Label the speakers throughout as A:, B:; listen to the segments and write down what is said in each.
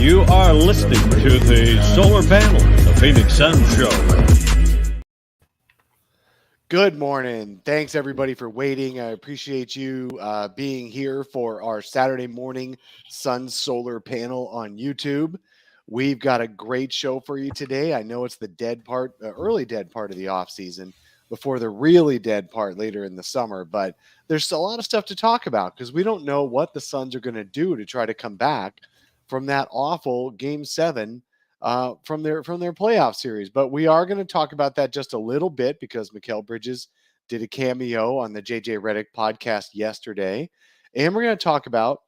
A: You are listening to the Solar Panel, the Phoenix Sun Show.
B: Good morning. Thanks, everybody, for waiting. I appreciate you being here for our Saturday morning Sun Solar Panel on YouTube. We've got a great show for you today. I know it's the dead part, early dead part of the off season before the really dead part later in the summer. But there's a lot of stuff to talk about because we don't know what the Suns are going to do to try to come back from that awful Game 7 from their playoff series. But we are going to talk about that just a little bit because Mikal Bridges did a cameo on the JJ Redick podcast yesterday. And we're going to talk about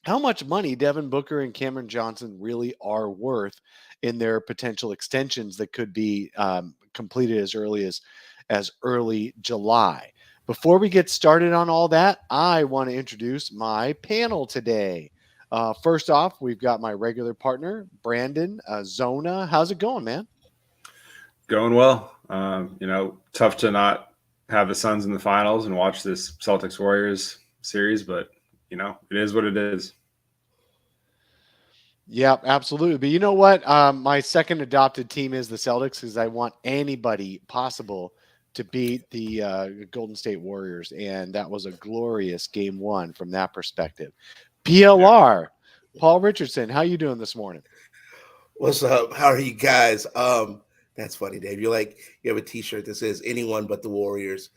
B: how much money Devin Booker and Cameron Johnson really are worth in their potential extensions that could be completed as early as early July. Before we get started on all that, I want to introduce my panel today. First off, we've got my regular partner, Brandon Zona. How's it going, man?
C: Going well. Tough to not have the Suns in the finals and watch this Celtics Warriors series, but it is what it is.
B: Yeah, absolutely. But you know what? My second adopted team is the Celtics because I want anybody possible to beat the Golden State Warriors, and that was a glorious Game 1 from that perspective. PLR, Paul Richardson, how you doing this morning?
D: What's up? How are you guys? That's funny, Dave. You have a T-shirt that says "Anyone but the Warriors."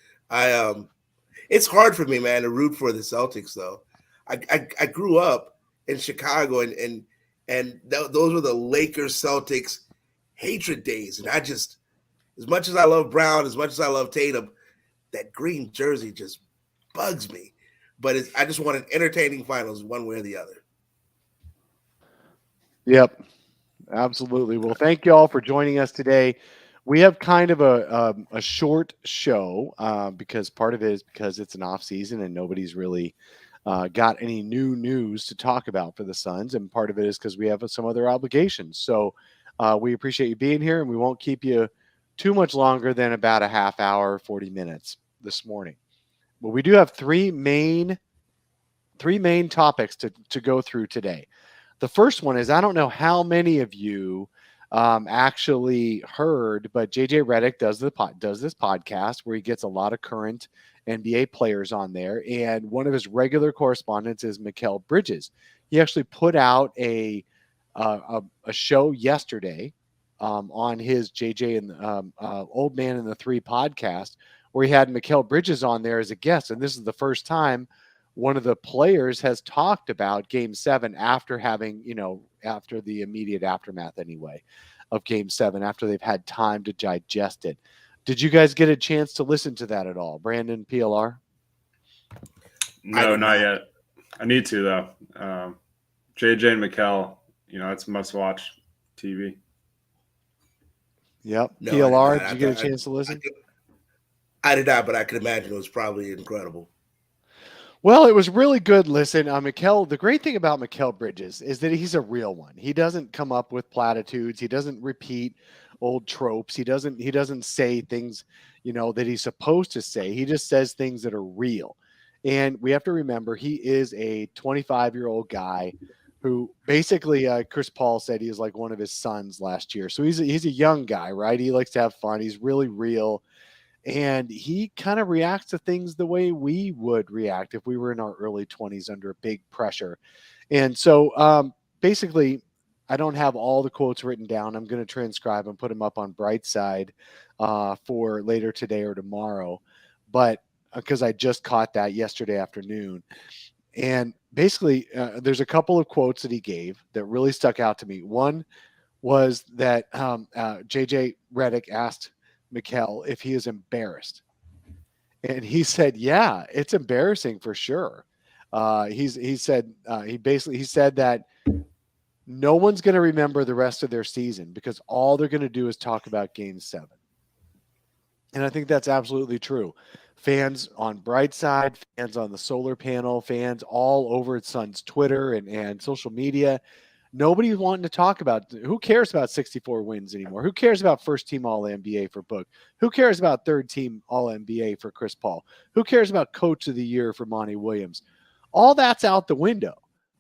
D: It's hard for me, man, to root for the Celtics, though. I grew up in Chicago, and those were the Lakers Celtics hatred days, and I just, as much as I love Brown, as much as I love Tatum, that green jersey just bugs me. But I just want an entertaining finals one way or the other.
B: Yep, absolutely. Well, thank you all for joining us today. We have kind of a short show because part of it is because it's an off season and nobody's really got any new news to talk about for the Suns. And part of it is because we have some other obligations. So we appreciate you being here, and we won't keep you too much longer than about a half hour, 40 minutes this morning. But we do have three main topics to go through today. The first one is, I don't know how many of you actually heard, but JJ Redick does this podcast where he gets a lot of current NBA players on there, and one of his regular correspondents is Mikal Bridges. He actually put out a show yesterday on his JJ and Old Man and the Three podcast, where he had Mikal Bridges on there as a guest. And this is the first time one of the players has talked about Game 7 after having, after the immediate aftermath anyway of Game 7, after they've had time to digest it. Did you guys get a chance to listen to that at all? Brandon, PLR?
C: No, not yet. I need to, though. JJ and Mikal, it's must-watch TV.
B: Yep.
D: No,
B: PLR, did you get a chance to listen?
D: I did not, but I could imagine it was probably incredible.
B: Well, it was really good. Listen, Mikal, the great thing about Mikal Bridges is that he's a real one. He doesn't come up with platitudes. He doesn't repeat old tropes. He doesn't say things, that he's supposed to say. He just says things that are real. And we have to remember he is a 25-year-old guy who basically Chris Paul said he was like one of his sons last year. So he's a young guy, right? He likes to have fun. He's really real. And he kind of reacts to things the way we would react if we were in our early 20s under big pressure. And so basically, I don't have all the quotes written down. I'm going to transcribe and put them up on Brightside for later today or tomorrow. But because I just caught that yesterday afternoon. And basically, there's a couple of quotes that he gave that really stuck out to me. One was that JJ Redick asked Mikal if he is embarrassed, and he said, "Yeah, it's embarrassing for sure." He said that no one's going to remember the rest of their season because all they're going to do is talk about Game 7. And I think that's absolutely true. Fans on Brightside, fans on the solar panel, fans all over Suns Twitter and social media. Nobody's wanting to talk about, who cares about 64 wins anymore? Who cares about first team All-NBA for Book? Who cares about third team All-NBA for Chris Paul? Who cares about coach of the year for Monty Williams? All that's out the window.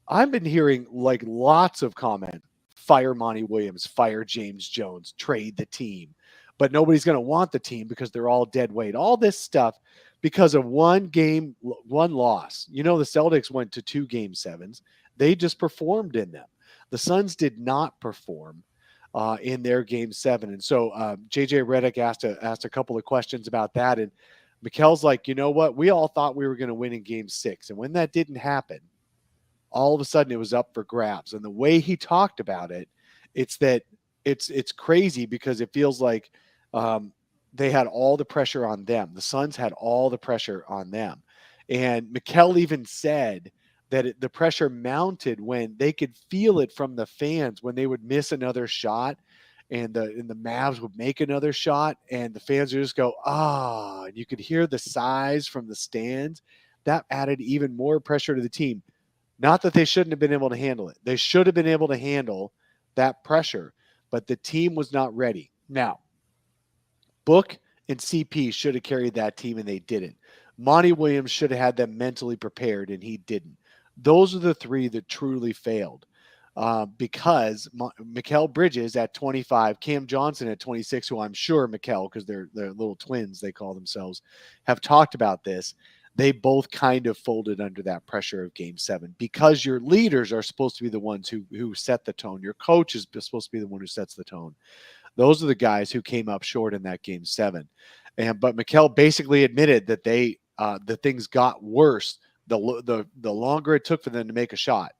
B: I've been hearing like lots of comment. Fire Monty Williams, fire James Jones, trade the team. But nobody's going to want the team because they're all dead weight. All this stuff because of one game, one loss. You know, the Celtics went to 2 game 7s. They just performed in them. The Suns did not perform in their game 7. And so JJ Redick asked a couple of questions about that. And Mikel's like, you know what? We all thought we were going to win in game 6. And when that didn't happen, all of a sudden it was up for grabs. And the way he talked about it, it's crazy because it feels like they had all the pressure on them. The Suns had all the pressure on them. And Mikal even said that the pressure mounted when they could feel it from the fans when they would miss another shot and the Mavs would make another shot and the fans would just go, and you could hear the sighs from the stands. That added even more pressure to the team. Not that they shouldn't have been able to handle it. They should have been able to handle that pressure, but the team was not ready. Now, Book and CP should have carried that team, and they didn't. Monty Williams should have had them mentally prepared, and he didn't. Those are the 3 that truly failed because Mikal Bridges at 25, Cam Johnson at 26, who I'm sure Mikal, because they're little twins, they call themselves, have talked about this. They both kind of folded under that pressure of game 7 because your leaders are supposed to be the ones who set the tone. Your coach is supposed to be the one who sets the tone. Those are the guys who came up short in that game 7. But Mikal basically admitted that the things got worse. The longer it took for them to make a shot,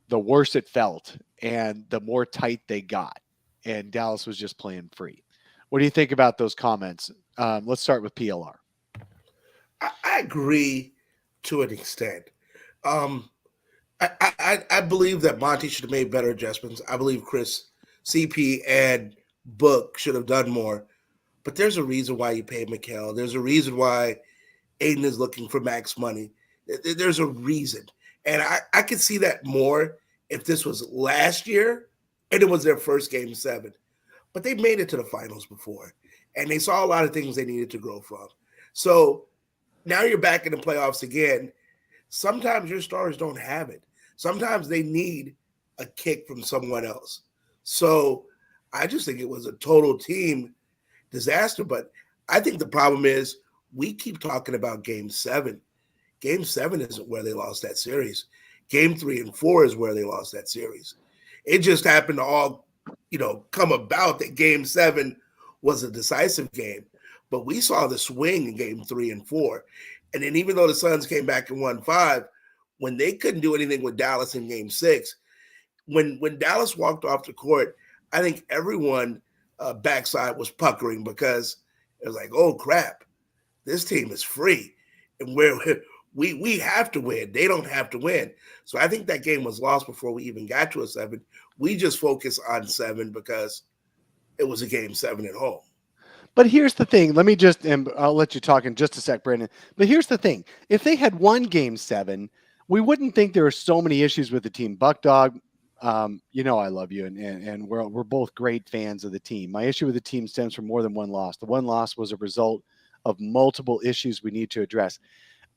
B: the worse it felt and the more tight they got. And Dallas was just playing free. What do you think about those comments? Let's start with PLR.
D: I agree to an extent. I believe that Monty should have made better adjustments. I believe Chris, CP, and Book should have done more. But there's a reason why you paid Mikal. There's a reason why Aiden is looking for max money. There's a reason. And I could see that more if this was last year and it was their first game 7. But they made it to the finals before. And they saw a lot of things they needed to grow from. So now you're back in the playoffs again. Sometimes your stars don't have it. Sometimes they need a kick from someone else. So I just think it was a total team disaster. But I think the problem is we keep talking about game 7. Game 7 isn't where they lost that series. Game 3 and 4 is where they lost that series. It just happened to all, come about that game 7 was a decisive game. But we saw the swing in game 3 and 4. And then even though the Suns came back and won 5, when they couldn't do anything with Dallas in game 6, when Dallas walked off the court, I think everyone backside was puckering because it was like, oh, crap, this team is free. And we have to win. They don't have to win. So I think that game was lost before we even got to a 7. We just focused on 7 because it was a game 7 at home.
B: But here's the thing. And I'll let you talk in just a sec, Brandon. But here's the thing. If they had won game 7, we wouldn't think there are so many issues with the team. Buck Dog, I love you, and we're both great fans of the team. My issue with the team stems from more than one loss. The one loss was a result of multiple issues we need to address.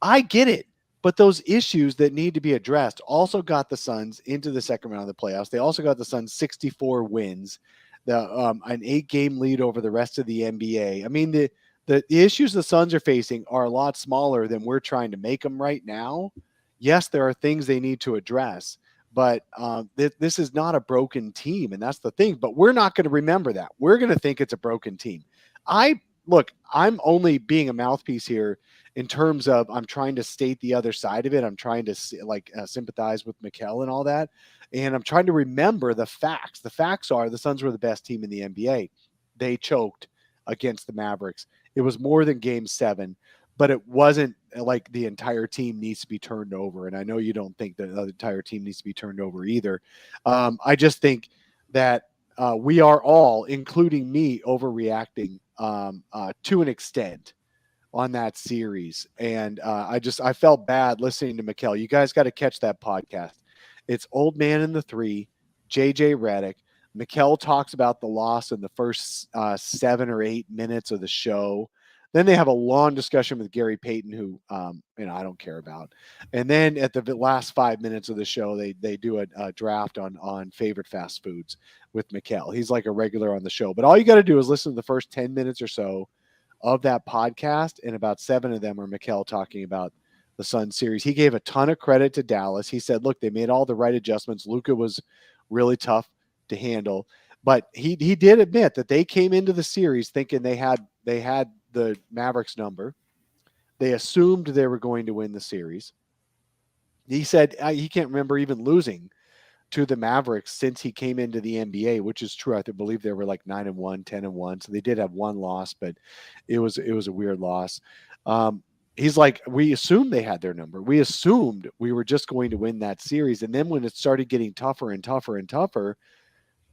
B: I get it, but those issues that need to be addressed also got the Suns into the second round of the playoffs. They also got the Suns 64 wins. An 8-game lead over the rest of the NBA. I mean, the issues the Suns are facing are a lot smaller than we're trying to make them right now. Yes, there are things they need to address, but this is not a broken team, and that's the thing. But we're not going to remember that. We're going to think it's a broken team. I'm only being a mouthpiece here in terms of I'm trying to state the other side of it. I'm trying to sympathize with Mikal and all that. And I'm trying to remember the facts. The facts are the Suns were the best team in the NBA. They choked against the Mavericks. It was more than game 7, but it wasn't like the entire team needs to be turned over. And I know you don't think that the entire team needs to be turned over either. I just think that we are all, including me, overreacting to an extent on that series. And I felt bad listening to Mikal. You guys got to catch that podcast. It's Old Man in the 3, JJ Redick. Mikal talks about the loss in the first 7 or 8 minutes of the show. Then they have a long discussion with Gary Payton, who I don't care about. And then at the last 5 minutes of the show, they do a draft on favorite fast foods with Mikal. He's like a regular on the show. But all you got to do is listen to the first 10 minutes or so of that podcast, and about 7 of them are Mikal talking about the Sun series. He gave a ton of credit to Dallas. He said, look, they made all the right adjustments. Luka was really tough to handle, but he did admit that they came into the series thinking they had the Mavericks number. They assumed they were going to win the series. He said he can't remember even losing to the Mavericks since he came into the NBA, which is true. I believe they were like 9-1, 10-1. So they did have one loss, but it was a weird loss. He's like, we assumed they had their number. We assumed we were just going to win that series. And then when it started getting tougher and tougher and tougher,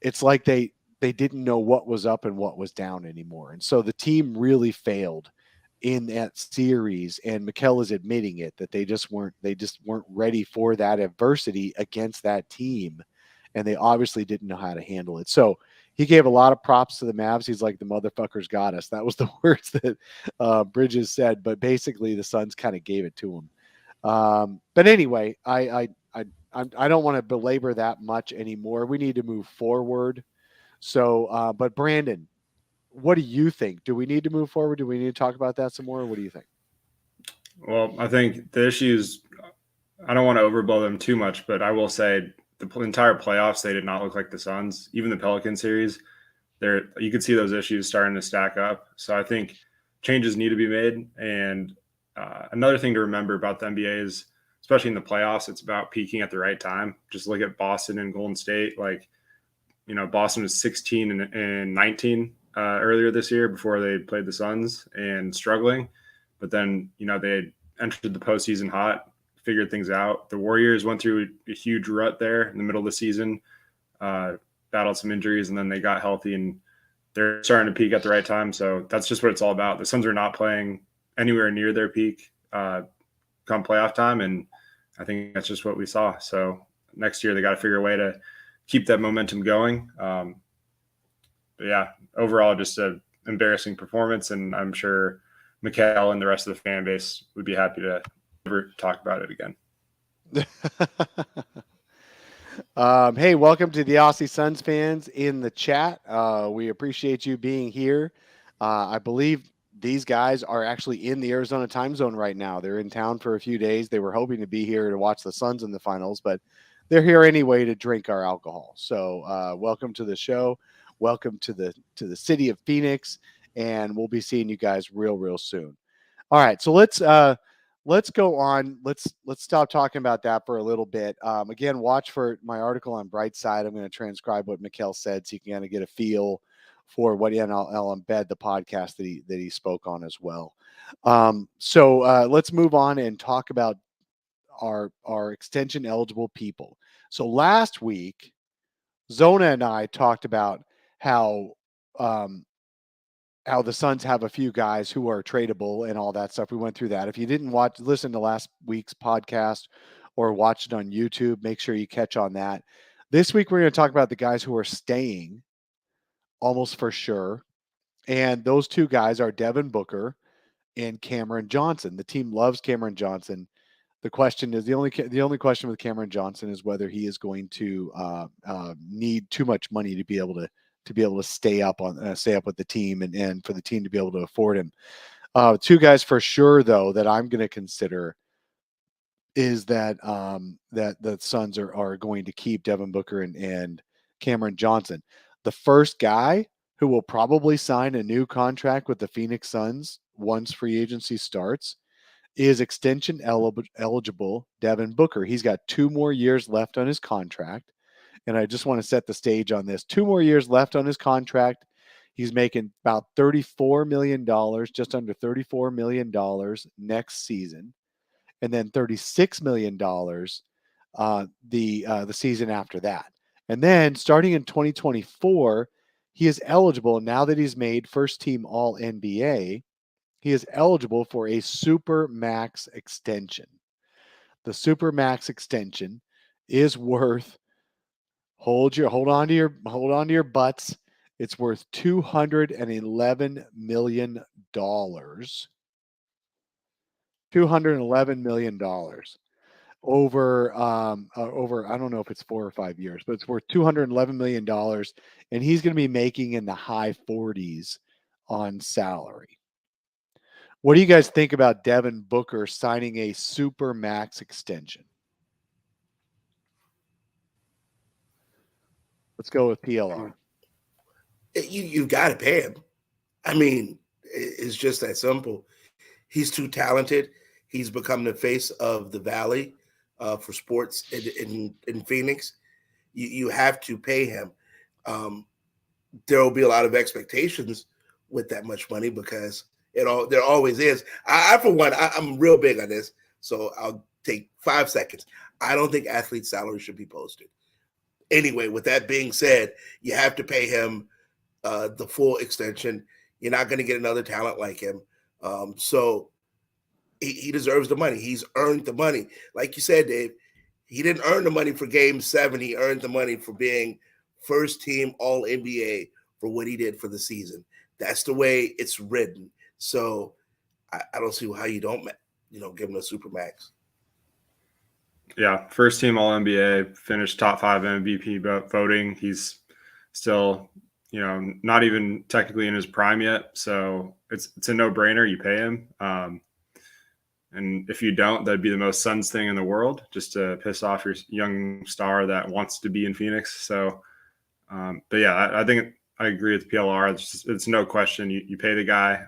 B: it's like they didn't know what was up and what was down anymore. And so the team really failed in that series, and Mikal is admitting it, that they just weren't ready for that adversity against that team, and they obviously didn't know how to handle it. So he gave a lot of props to the Mavs. He's like, the motherfuckers got us. That was the words that Bridges said, but basically the Suns kind of gave it to him. But anyway, I don't want to belabor that much anymore. We need to move forward. So, but Brandon, what do you think? Do we need to move forward? Do we need to talk about that some more? What do you think?
C: Well, I think the issues, I don't want to overblow them too much, but I will say the entire playoffs, they did not look like the Suns. Even the Pelican series, you could see those issues starting to stack up. So I think changes need to be made. And another thing to remember about the NBA is, especially in the playoffs, it's about peaking at the right time. Just look at Boston and Golden State. Like, Boston was 16 and 19 earlier this year before they played the Suns and struggling. But then, they had entered the postseason hot, figured things out. The Warriors went through a huge rut there in the middle of the season, battled some injuries, and then they got healthy, and they're starting to peak at the right time. So that's just what it's all about. The Suns are not playing anywhere near their peak come playoff time, and I think that's just what we saw. So next year they got to figure a way to keep that momentum going. But yeah, overall, just an embarrassing performance, and I'm sure Mikal and the rest of the fan base would be happy to never talk about it again.
B: Hey, welcome to the Aussie Suns fans in the chat. We appreciate you being here. I believe these guys are actually in the Arizona time zone right now. They're in town for a few days. They were hoping to be here to watch the Suns in the finals, but they're here anyway to drink our alcohol. So welcome to the show. Welcome to the city of Phoenix, and we'll be seeing you guys real soon. All right, so let's go on. Let's stop talking about that for a little bit. Again, watch for my article on Brightside. I'm going to transcribe what Mikal said so you can kind of get a feel for what, and I'll embed the podcast that he spoke on as well. So let's move on and talk about our extension eligible people. So last week, Zona and I talked about how the Suns have a few guys who are tradable and all that stuff. We went through that. If you didn't listen to last week's podcast or watch it on YouTube, make sure you catch on that. This week, we're going to talk about the guys who are staying almost for sure. And those two guys are Devin Booker and Cameron Johnson. The team loves Cameron Johnson. The question is the only question with Cameron Johnson is whether he is going to need too much money to be able to stay up with the team and for the team to be able to afford him. Two guys for sure though that I'm going to consider is that the Suns are going to keep Devin Booker and Cameron Johnson. The first guy who will probably sign a new contract with the Phoenix Suns once free agency starts is extension eligible Devin Booker. He's got 2 more years left on his contract. And I just want to set the stage on this. 2 more years left on his contract. He's making about $34 million, just under $34 million next season. And then $36 million the season after that. And then starting in 2024, he is eligible, now that he's made first team All NBA, he is eligible for a super max extension. The super max extension is worth, hold on to your butts, It's worth $211 million. $211 million over I don't know if it's 4 or 5 years, but it's worth $211 million, and he's going to be making in the high 40s on salary. What do you guys think about Devin Booker signing a super max extension? Let's go with PLR.
D: You've got to pay him. I mean, it's just that simple. He's too talented. He's become the face of the Valley for sports in Phoenix. You have to pay him. There will be a lot of expectations with that much money because there always is. I for one, I'm real big on this, so I'll take 5 seconds. I don't think athletes' salaries should be posted. Anyway, with that being said, you have to pay him the full extension. You're not going to get another talent like him. So he deserves the money. He's earned the money. Like you said, Dave, he didn't earn the money for Game 7. He earned the money for being first team All-NBA for what he did for the season. That's the way it's written. So I don't see how you don't, give him a super max.
C: Yeah, first team All-NBA, finished top 5 MVP voting. He's still, not even technically in his prime yet. So it's a no-brainer. You pay him. And if you don't, that'd be the most Suns thing in the world, just to piss off your young star that wants to be in Phoenix. So, but yeah, I think I agree with PLR. It's no question. You pay the guy.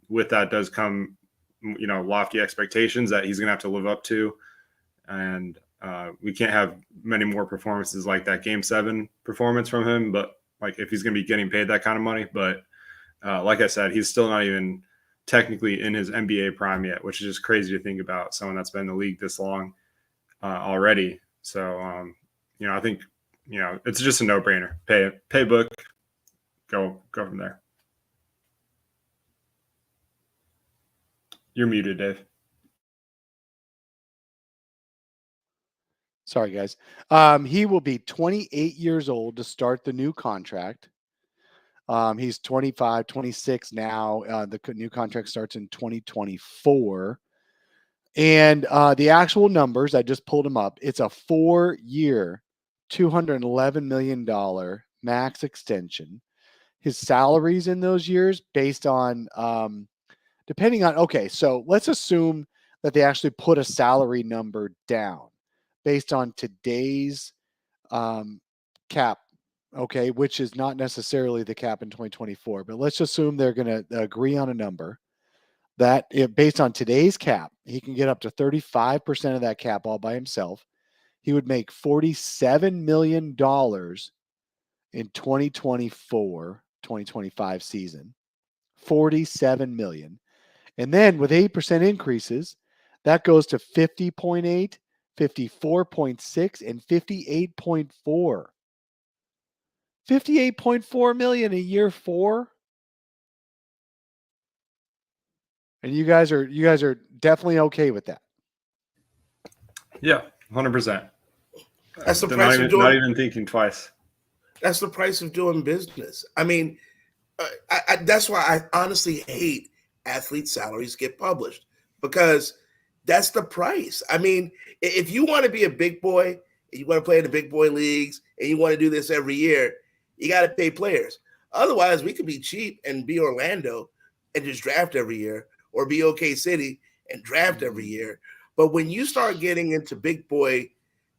C: With that does come, lofty expectations that he's going to have to live up to. And we can't have many more performances like that Game 7 performance from him. But like if he's going to be getting paid that kind of money, but like I said, he's still not even technically in his NBA prime yet, which is just crazy to think about, someone that's been in the league this long already. So, I think, it's just a no-brainer. Pay Book, go from there. You're muted, Dave.
B: Sorry, guys. He will be 28 years old to start the new contract. He's 25, 26 now. The new contract starts in 2024. And the actual numbers, I just pulled them up. It's a 4-year, $211 million max extension. His salaries in those years based on, depending on, okay, so let's assume that they actually put a salary number down based on today's cap. Okay, which is not necessarily the cap in 2024, but let's assume they're going to agree on a number that based on today's cap, he can get up to 35% of that cap all by himself. He would make $47 million in 2024-2025 season, $47 million. And then with 8% increases, that goes to 50.8, 54.6, and 58.4. $58.4 million in year 4. And you guys are definitely okay with that.
C: Yeah, 100%.
D: That's the price of doing.
C: Not even thinking twice.
D: That's the price of doing business. I mean, that's why I honestly hate athlete salaries get published, because that's the price. I mean, if you want to be a big boy, you want to play in the big boy leagues, and you want to do this every year, you got to pay players. Otherwise, we could be cheap and be Orlando and just draft every year, or be OK City and draft every year. But when you start getting into big boy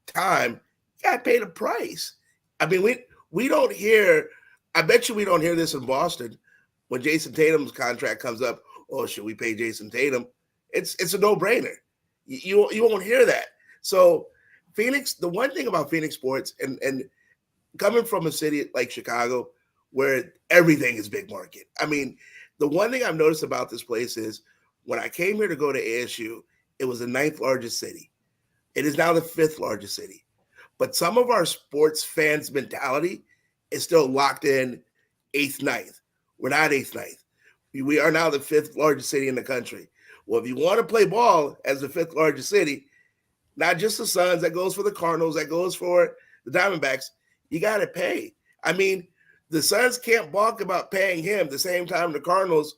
D: time, you got to pay the price. I mean, we don't hear, I bet you we don't hear this in Boston when Jason Tatum's contract comes up. Oh, should we pay Jason Tatum? It's a no-brainer. You won't hear that. So Phoenix, the one thing about Phoenix sports, and coming from a city like Chicago where everything is big market. I mean, the one thing I've noticed about this place is when I came here to go to ASU, it was the 9th largest city. It is now the 5th largest city. But some of our sports fans' mentality is still locked in 8th, 9th. We're not 8th, 9th. We are now the 5th largest city in the country. Well, if you want to play ball as the 5th largest city, not just the Suns, that goes for the Cardinals, that goes for the Diamondbacks, you got to pay. I mean, the Suns can't balk about paying him. The same time the Cardinals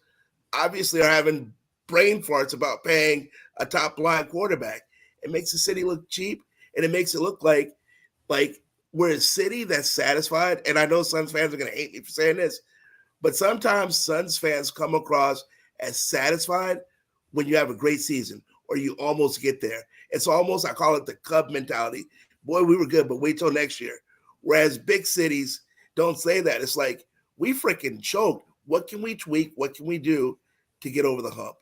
D: obviously are having brain farts about paying a top line quarterback. It makes the city look cheap, and it makes it look like we're a city that's satisfied. And I know Suns fans are going to hate me for saying this, but sometimes Suns fans come across as satisfied when you have a great season or you almost get there. It's almost, I call it the Cub mentality. Boy, we were good, but wait till next year. Whereas big cities don't say that. It's like, we freaking choked. What can we tweak? What can we do to get over the hump?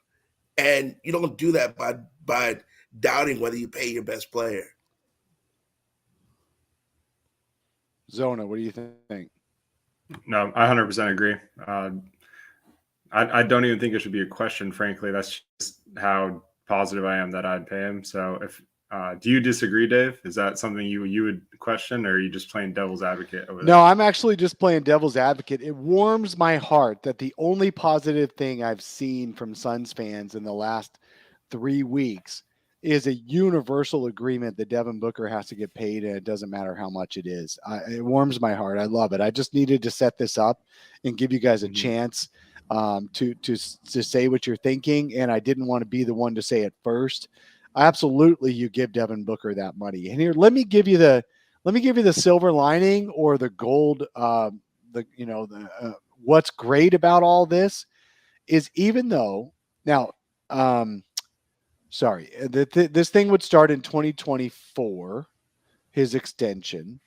D: And you don't do that by doubting whether you pay your best player.
B: Zona, what do you think?
C: No, I 100% agree. I don't even think it should be a question, frankly. That's just how positive I am that I'd pay him. So if do you disagree, Dave? Is that something you would question, or are you just playing devil's advocate over there?
B: No, I'm actually just playing devil's advocate. It warms my heart that the only positive thing I've seen from Suns fans in the last 3 weeks is a universal agreement that Devin Booker has to get paid, and it doesn't matter how much it is. It warms my heart. I love it. I just needed to set this up and give you guys a chance to say what you're thinking, and I didn't want to be the one to say it first. Absolutely, you give Devin Booker that money. And here, let me give you the silver lining or the gold. What's great about all this is, even though now, this thing would start in 2024, his extension.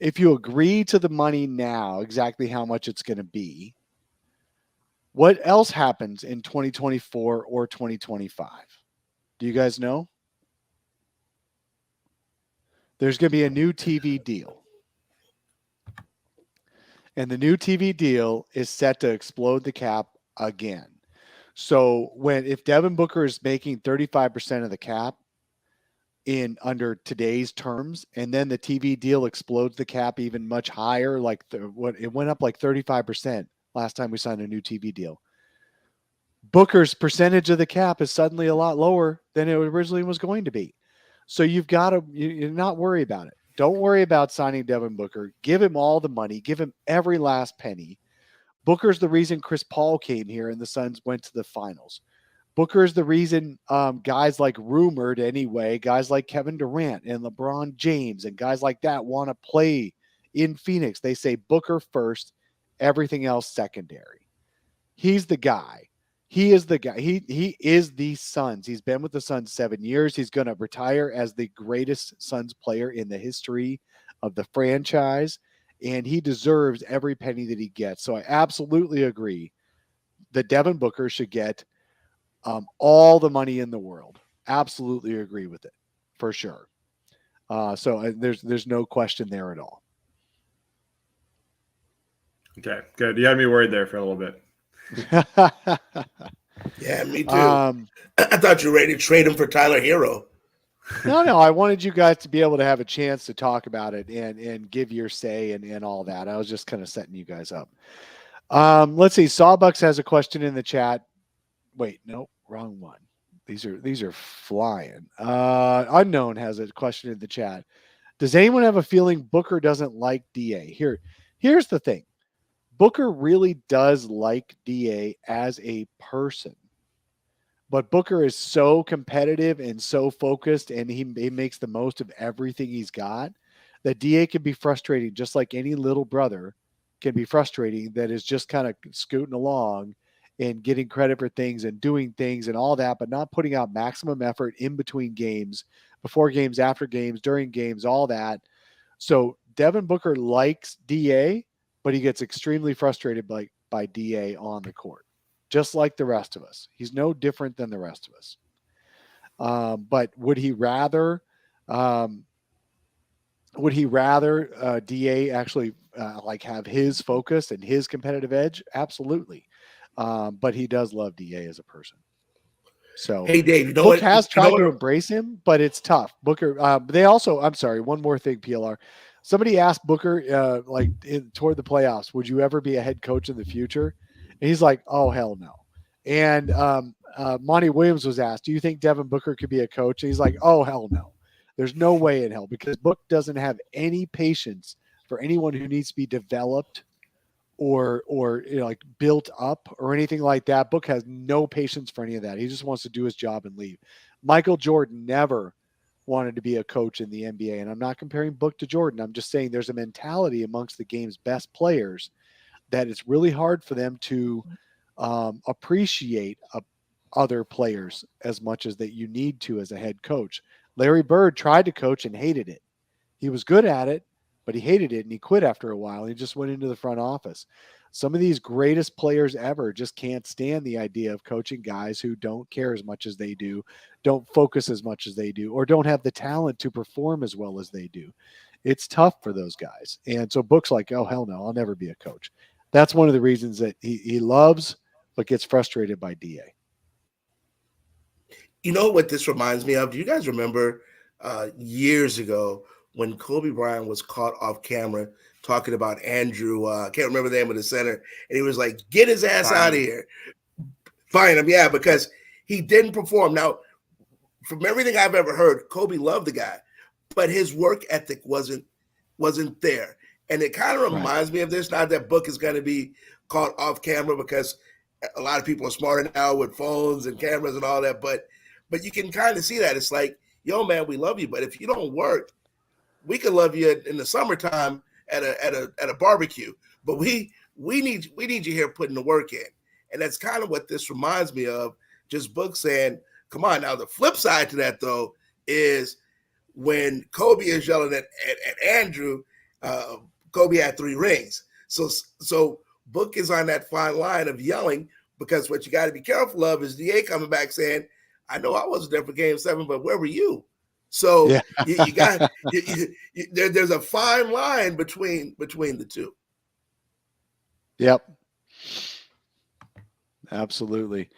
B: If you agree to the money now, exactly how much it's going to be, what else happens in 2024 or 2025? Do you guys know? There's going to be a new TV deal. And the new TV deal is set to explode the cap again. So if Devin Booker is making 35% of the cap under today's terms, and then the TV deal explodes the cap even much higher, it went up like 35% last time we signed a new TV deal. Booker's percentage of the cap is suddenly a lot lower than it originally was going to be. So you've got to you're not worry about it. Don't worry about signing Devin Booker. Give him all the money. Give him every last penny. Booker's the reason Chris Paul came here and the Suns went to the finals. Booker's the reason guys like rumored anyway, guys like Kevin Durant and LeBron James and guys like that want to play in Phoenix. They say Booker first, everything else secondary. He's the guy. He is the guy. He is the Suns. He's been with the Suns 7 years. He's going to retire as the greatest Suns player in the history of the franchise, and he deserves every penny that he gets. So I absolutely agree that Devin Booker should get all the money in the world. Absolutely agree with it, for sure. So there's no question there at all.
C: Okay, good. You had me worried there for a little bit.
D: Yeah, me too. I thought you were ready to trade him for Tyler Hero.
B: No, I wanted you guys to be able to have a chance to talk about it and give your say and all that. I was just kind of setting you guys up. Let's see. Sawbucks has a question in the chat. Wait, no, wrong one. These are flying. Unknown has a question in the chat. Does anyone have a feeling Booker doesn't like DA? Here's the thing. Booker really does like DA as a person, but Booker is so competitive and so focused, and he makes the most of everything he's got, that DA can be frustrating, just like any little brother can be frustrating, that is just kind of scooting along and getting credit for things and doing things and all that, but not putting out maximum effort in between games, before games, after games, during games, all that. So Devin Booker likes DA, but he gets extremely frustrated by DA on the court, just like the rest of us. He's no different than the rest of us. But would he rather DA actually have his focus and his competitive edge? Absolutely. But he does love DA as a person. So
D: hey, Dave,
B: Book has tried to embrace him, but it's tough. Booker. They also. I'm sorry. One more thing, PLR. Somebody asked Booker, toward the playoffs, would you ever be a head coach in the future? And he's like, oh, hell no. And Monty Williams was asked, do you think Devin Booker could be a coach? And he's like, oh, hell no. There's no way in hell, because Book doesn't have any patience for anyone who needs to be developed or like built up or anything like that. Book has no patience for any of that. He just wants to do his job and leave. Michael Jordan never wanted to be a coach in the NBA. And I'm not comparing Book to Jordan. I'm just saying there's a mentality amongst the game's best players that it's really hard for them to appreciate other players as much as that you need to as a head coach. Larry Bird tried to coach and hated it. He was good at it, but he hated it and he quit after a while. He just went into the front office. Some of these greatest players ever just can't stand the idea of coaching guys who don't care as much as they do, don't focus as much as they do, or don't have the talent to perform as well as they do. It's tough for those guys. And so Book's like, oh, hell no, I'll never be a coach. That's one of the reasons that he loves but gets frustrated by DA.
D: You know what this reminds me of? Do you guys remember years ago when Kobe Bryant was caught off camera talking about Andrew? I can't remember the name of the center. And he was like, get his ass out of here. Fine him, yeah, because he didn't perform. Now, from everything I've ever heard, Kobe loved the guy, but his work ethic wasn't there. And it kind of reminds me of this. Not that Book is going to be caught off camera because a lot of people are smarter now with phones and cameras and all that, but you can kind of see that. It's like, yo, man, we love you, but if you don't work, we can love you in the summertime at a barbecue, but we need you here putting the work in. And that's kind of what this reminds me of. Just Book saying, come on. Now, the flip side to that, though, is when Kobe is yelling at Andrew, Kobe had 3 rings. So Book is on that fine line of yelling, because what you got to be careful of is DA coming back saying, I know I wasn't there for Game 7, but where were you? So yeah. you got there's a fine line between the two.
B: Yep. Absolutely.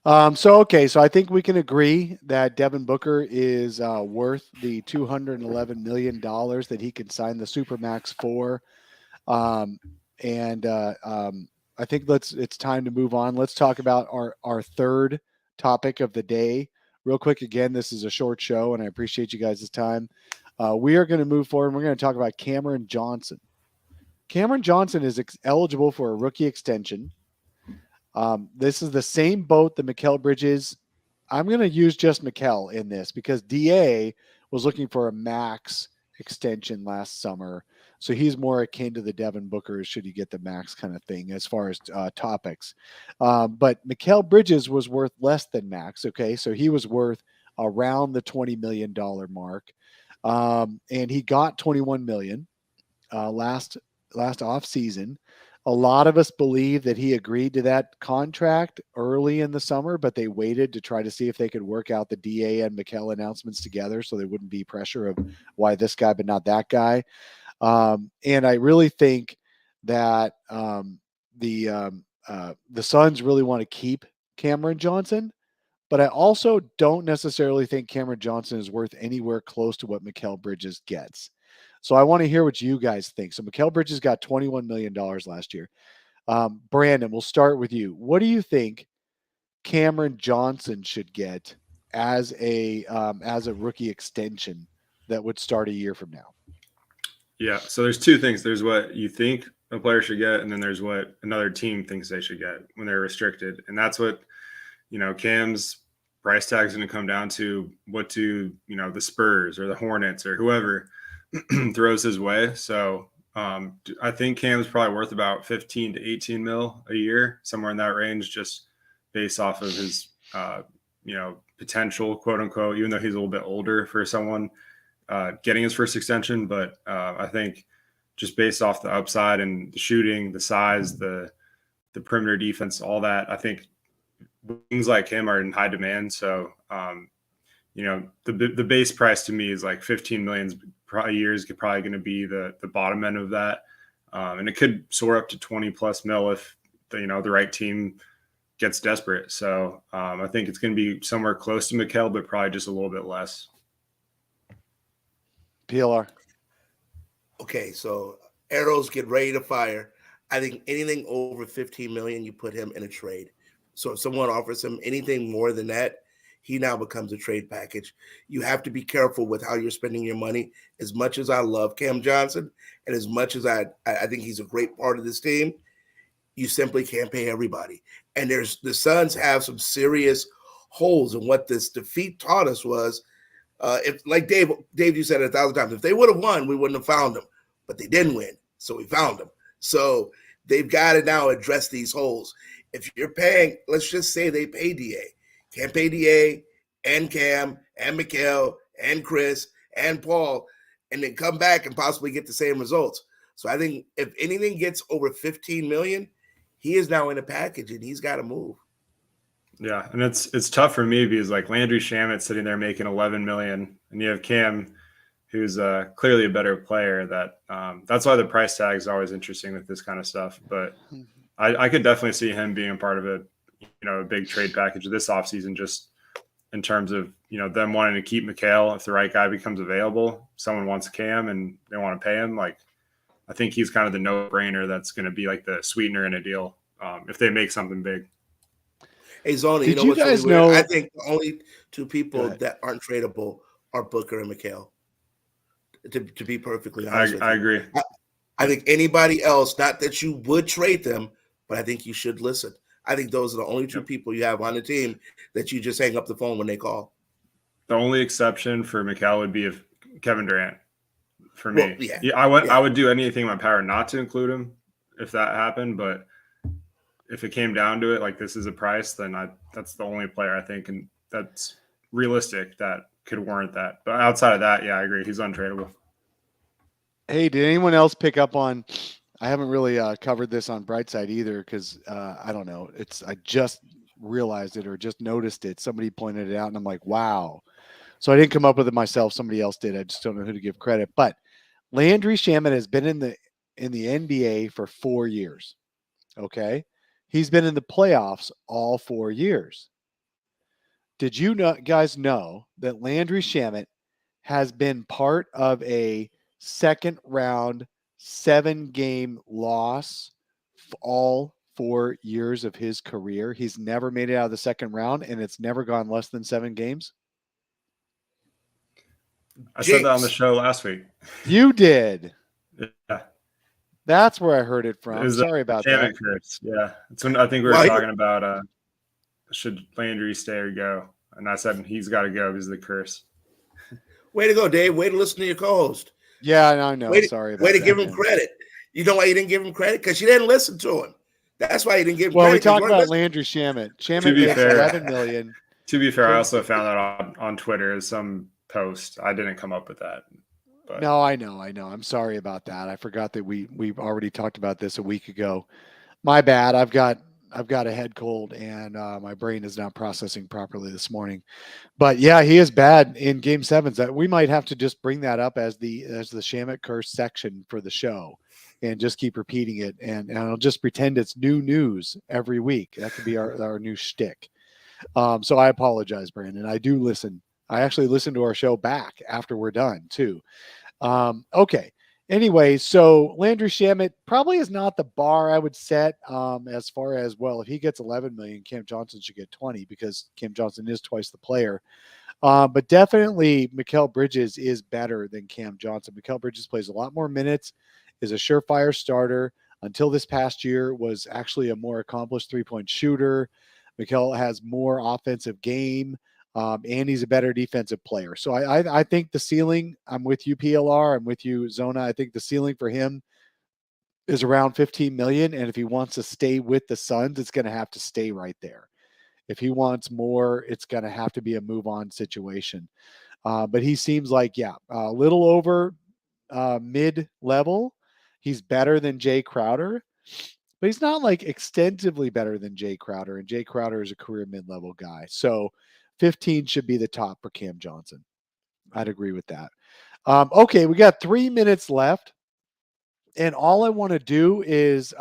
B: So I think we can agree that Devin Booker is worth the $211 million that he can sign the Supermax for. I think it's time to move on. Let's talk about our third topic of the day real quick. Again, this is a short show and I appreciate you guys' time. We are going to move forward and we're going to talk about Cameron Johnson. Cameron Johnson is eligible for a rookie extension. This is the same boat that Mikal Bridges. I'm going to use just Mikal in this because DA was looking for a max extension last summer. So he's more akin to the Devin Booker, should he get the max kind of thing as far as topics. But Mikal Bridges was worth less than max. Okay. So he was worth around the $20 million mark. And he got $21 million last off season. A lot of us believe that he agreed to that contract early in the summer, but they waited to try to see if they could work out the DA and Mikal announcements together so there wouldn't be pressure of why this guy but not that guy. And I really think that the Suns really want to keep Cameron Johnson, but I also don't necessarily think Cameron Johnson is worth anywhere close to what Mikal Bridges gets. So I want to hear what you guys think. So Mikal Bridges got $21 million last year. Brandon, we'll start with you. What do you think Cameron Johnson should get as a rookie extension that would start a year from now?
C: Yeah, so there's 2 things. There's what you think a player should get, and then there's what another team thinks they should get when they're restricted. And that's what, Cam's price tag is going to come down to. What do, the Spurs or the Hornets or whoever throws his way. So I think Cam's probably worth about 15 to 18 mil a year, somewhere in that range, just based off of his, potential, quote unquote, even though he's a little bit older for someone getting his first extension. But I think just based off the upside and the shooting, the size, the perimeter defense, all that, I think things like him are in high demand. So, the base price to me is like 15 million a year is probably going to be the bottom end of that. And it could soar up to 20 plus mil if the right team gets desperate. So I think it's going to be somewhere close to Mikal, but probably just a little bit less.
B: PLR.
D: Okay, so arrows get ready to fire. I think anything over 15 million, you put him in a trade. So if someone offers him anything more than that, he now becomes a trade package. You have to be careful with how you're spending your money. As much as I love Cam Johnson and as much as I think he's a great part of this team, you simply can't pay everybody. And the Suns have some serious holes. And what this defeat taught us was, if like Dave, you said it 1,000 times, if they would have won, we wouldn't have found them. But they didn't win, so we found them. So they've got to now address these holes. If you're paying, let's just say they pay DA, can't pay DA and Cam and Mikal and Chris and Paul, and then come back and possibly get the same results. So I think if anything gets over 15 million, he is now in a package and he's got to move.
C: Yeah, and it's tough for me because like Landry Shamet sitting there making 11 million, and you have Cam, who's clearly a better player. That's why the price tag is always interesting with this kind of stuff. But I could definitely see him being a part of a big trade package this offseason, just in terms of them wanting to keep Mikal if the right guy becomes available. Someone wants Cam and they want to pay him. Like, I think he's kind of the no-brainer that's going to be like the sweetener in a deal if they make something big.
D: Hey, Zona,
B: Did
D: you know
B: you
D: what's
B: guys
D: really weird?
B: know-
D: I think the only two people that aren't tradable are Booker and Mikal. To be perfectly honest with you.
C: I agree.
D: I think anybody else, not that you would trade them, but I think you should listen. I think those are the only two people you have on the team that you just hang up the phone when they call.
C: The only exception for Mikal would be if Kevin Durant. For me,
D: Well,
C: I would do anything in my power not to include him if that happened. But if it came down to it, like this is a price, then that's the only player I think, and that's realistic that could warrant that. But outside of that, yeah, I agree. He's untradeable.
B: Hey, did anyone else pick up on? I haven't really covered this on Brightside either because I don't know. I just realized it or just noticed it. Somebody pointed it out, and I'm like, wow. So I didn't come up with it myself. Somebody else did. I just don't know who to give credit. But Landry Shamet has been in the NBA for 4 years. Okay, he's been in the playoffs all 4 years. Did you guys know that Landry Shamet has been part of a second round 7-game loss all 4 years of his career? He's never made it out of the second round, and it's never gone less than 7 games.
C: I said that on the show last week.
B: You did.
C: Yeah.
B: That's where I heard it from. Sorry about that.
C: Curse. Yeah. It's when I think we were talking about should Landry stay or go. And I said he's got to go because of the curse.
D: Way to go, Dave. Way to listen to your co-host.
B: Yeah, I know. Sorry about that.
D: Way to give him credit. You know why you didn't give him credit? Because you didn't listen to him. That's why you didn't give him credit.
B: Well, we talked about Landry Shamet. Shamet makes 11 million.
C: To be fair, I also found that on Twitter as some post. I didn't come up with that. But.
B: No, I know. I'm sorry about that. I forgot that we've already talked about this a week ago. My bad. I've got a head cold and my brain is not processing properly this morning. But yeah, he is bad in Game 7s. That we might have to just bring that up as the Shamet curse section for the show, and just keep repeating it. And I'll just pretend it's new news every week. That could be our new shtick. So I apologize, Brandon. I do listen. I actually listen to our show back after we're done too. Okay. Anyway, so Landry Shamet probably is not the bar I would set as far as, well, if he gets 11 million, Cam Johnson should get 20 because Cam Johnson is twice the player. But definitely Mikal Bridges is better than Cam Johnson. Mikal Bridges plays a lot more minutes, is a surefire starter. Until this past year, was actually a more accomplished three-point shooter. Mikal has more offensive game. And he's a better defensive player. So I think the ceiling, I'm with you, PLR. I'm with you, Zona. I think the ceiling for him is around 15 million. And if he wants to stay with the Suns, it's going to have to stay right there. If he wants more, it's going to have to be a move on situation. But he seems like, a little over mid-level. He's better than Jay Crowder, but he's not like extensively better than Jay Crowder. And Jay Crowder is a career mid-level guy. So 15 should be the top for Cam Johnson. I'd agree with that. Okay, we got 3 minutes left. And all I want to do is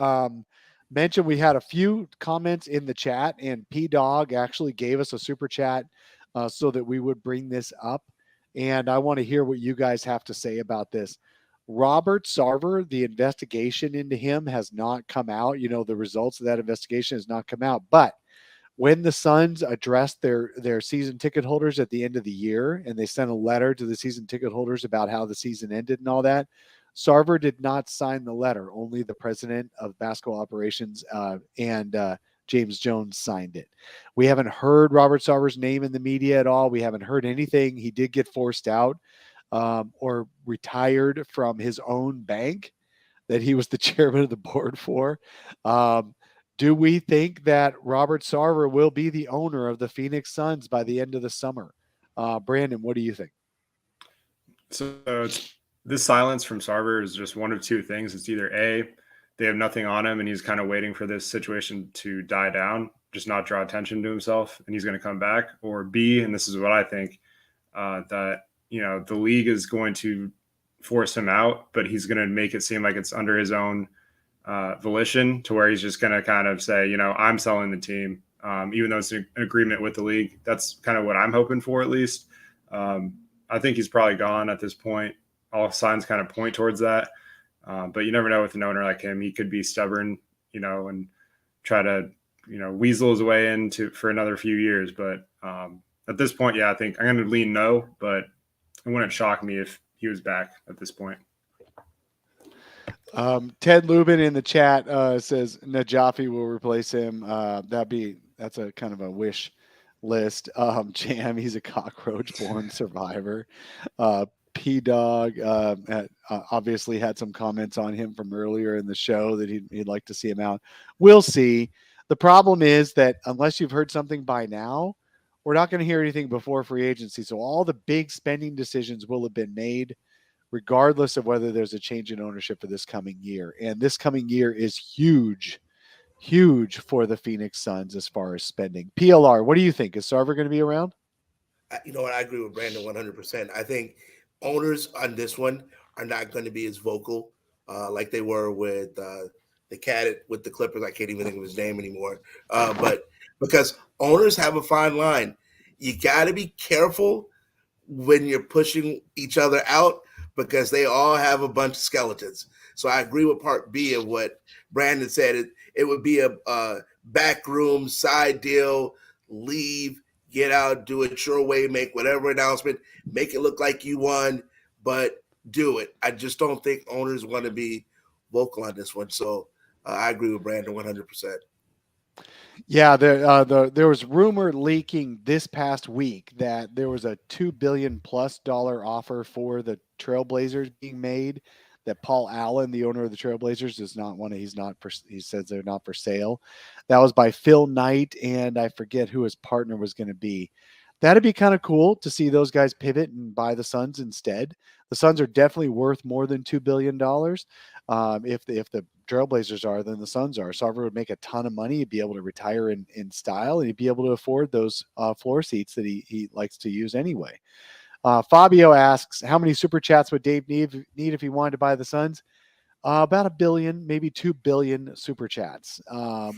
B: mention we had a few comments in the chat, and P-Dog actually gave us a super chat so that we would bring this up. And I want to hear what you guys have to say about this. Robert Sarver, the investigation into him has not come out. The results of that investigation has not come out. But when the Suns addressed their season ticket holders at the end of the year, and they sent a letter to the season ticket holders about how the season ended and all that, Sarver did not sign the letter. Only the president of basketball operations and James Jones signed it. We haven't heard Robert Sarver's name in the media at all. We haven't heard anything. He did get forced out or retired from his own bank that he was the chairman of the board for. Do we think that Robert Sarver will be the owner of the Phoenix Suns by the end of the summer? Brandon, what do you think?
C: So this silence from Sarver is just one of two things. It's either A, they have nothing on him and he's kind of waiting for this situation to die down, just not draw attention to himself, and he's going to come back. Or B, and this is what I think, that, the league is going to force him out, but he's going to make it seem like it's under his own volition, to where he's just going to kind of say, I'm selling the team, even though it's an agreement with the league. That's kind of what I'm hoping for, at least. I think he's probably gone at this point. All signs kind of point towards that. But you never know with an owner like him. He could be stubborn, and try to, weasel his way into for another few years. But at this point, I think I'm going to lean no, but it wouldn't shock me if he was back at this point.
B: Ted Lubin in the chat says Najafi will replace him. That's a kind of a wish list. Jam, he's a cockroach-born survivor. P-Dog obviously had some comments on him from earlier in the show that he'd like to see him out. We'll see. The problem is that unless you've heard something by now, we're not going to hear anything before free agency. So all the big spending decisions will have been made regardless of whether there's a change in ownership for this coming year. And this coming year is huge for the Phoenix Suns as far as spending. PLR, what do you think? Is Sarver going to be around?
D: You know what? I agree with Brandon 100%. I think owners on this one are not going to be as vocal like they were with the cat with the Clippers. I can't even think of his name anymore. But because owners have a fine line, you got to be careful when you're pushing each other out, because they all have a bunch of skeletons. So I agree with part B of what Brandon said. It would be a backroom side deal, leave, get out, do it your way, make whatever announcement, make it look like you won, but do it. I just don't think owners want to be vocal on this one. So I agree with Brandon 100%.
B: Yeah, there was rumor leaking this past week that there was a $2 billion+ offer for the Trailblazers being made, that Paul Allen, the owner of the Trailblazers, does not want to. He says they're not for sale. That was by Phil Knight, and I forget who his partner was going to be. That'd be kind of cool to see those guys pivot and buy the Suns instead. The Suns are definitely worth more than $2 billion. If the Trailblazers are, than the Suns are. Sarver would make a ton of money. He'd be able to retire in style, and he'd be able to afford those floor seats that he likes to use anyway. Fabio asks, how many super chats would Dave need if he wanted to buy the Suns? About 1 billion, maybe 2 billion super chats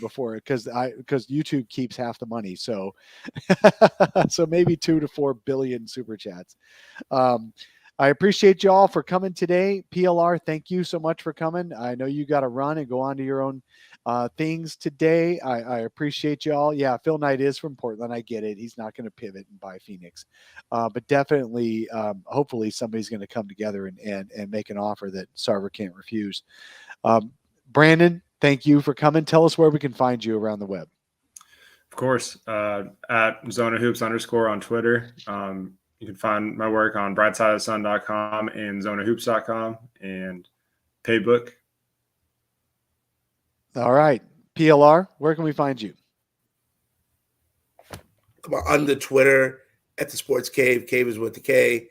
B: before, because YouTube keeps half the money. So, so maybe 2 to 4 billion super chats. I appreciate you all for coming today. PLR, thank you so much for coming. I know you got to run and go on to your own things today. I appreciate you all. Yeah, Phil Knight is from Portland. I get it. He's not going to pivot and buy Phoenix. But definitely, hopefully somebody's going to come together and make an offer that Sarver can't refuse. Brandon, thank you for coming. Tell us where we can find you around the web.
C: Of course, at Zona Hoops _ on Twitter. You can find my work on brightsideofthesun.com and zonahoops.com and Paybook.
B: All right. PLR, where can we find you?
D: Come on the Twitter at the Sports Cave. Cave is with the K.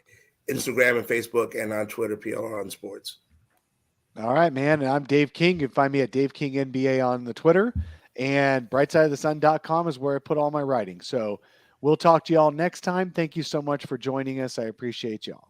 D: Instagram and Facebook, and on Twitter, PLR on Sports.
B: All right, man. And I'm Dave King. You can find me at Dave King NBA on the Twitter, and brightsideofthesun.com is where I put all my writing. So we'll talk to y'all next time. Thank you so much for joining us. I appreciate y'all.